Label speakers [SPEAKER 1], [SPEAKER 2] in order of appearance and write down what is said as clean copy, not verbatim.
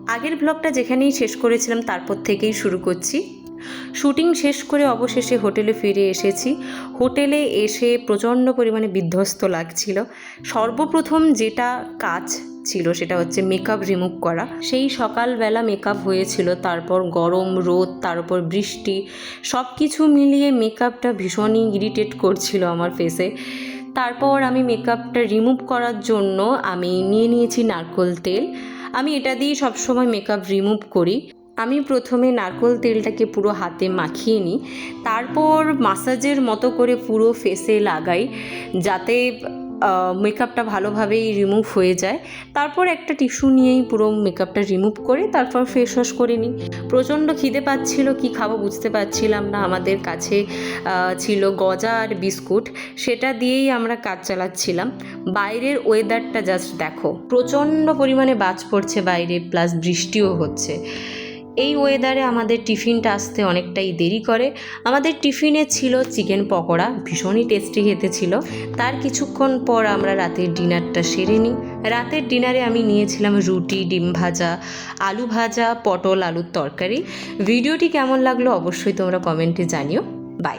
[SPEAKER 1] আগের ব্লগটা যেখানেই শেষ করেছিলাম তারপর থেকেই শুরু করছি। শুটিং শেষ করে অবশেষে হোটেলে ফিরে এসেছি। হোটেলে এসে প্রচণ্ড পরিমাণে বিধ্বস্ত লাগছিল। সর্বপ্রথম যেটা কাজ ছিল সেটা হচ্ছে মেকআপ রিমুভ করা। সেই সকালবেলা মেকআপ হয়েছিল, তারপর গরম রোদ, তার উপর বৃষ্টি, সব কিছু মিলিয়ে মেকআপটা ভীষণই ইরিটেট করছিল আমার ফেসে। তারপর আমি মেকআপটা রিমুভ করার জন্য আমি নিয়ে নিয়েছি নারকেল তেল। আমি এটা দিয়ে সবসময় মেকআপ রিমুভ করি। আমি প্রথমে নারকেল তেলটাকে পুরো হাতে মাখিয়ে নিই, তারপর মাসাজের মতো করে পুরো ফেসে লাগাই যাতে মেকআপটা ভালোভাবেই রিমুভ হয়ে যায়। তারপর একটা টিস্যু নিয়েই পুরো মেকআপটা রিমুভ করে তারপর ফেস ওয়াশ করে নিই। প্রচণ্ড খিদে পাচ্ছিল, কি খাবো বুঝতে পারছিলাম না। আমাদের কাছে ছিল গজা আর বিস্কুট, সেটা দিয়েই আমরা কাজ চালাচ্ছিলাম। বাইরের ওয়েদারটা জাস্ট দেখো, প্রচণ্ড পরিমাণে বাজ পড়ছে বাইরে, প্লাস বৃষ্টিও হচ্ছে। এই ওয়েদারে আমাদের টিফিনটা আসতে অনেকটাই দেরি করে। আমাদের টিফিনে ছিল চিকেন পকোড়া, ভীষণই টেস্টি খেতে ছিল। তার কিছুক্ষণ পর আমরা রাতের ডিনারটা সেরে নিই। রাতের ডিনারে আমি নিয়েছিলাম রুটি, ডিম ভাজা, আলু ভাজা, পটল আলুর তরকারি। ভিডিওটি কেমন লাগলো অবশ্যই তোমরা কমেন্টে জানিও। বাই।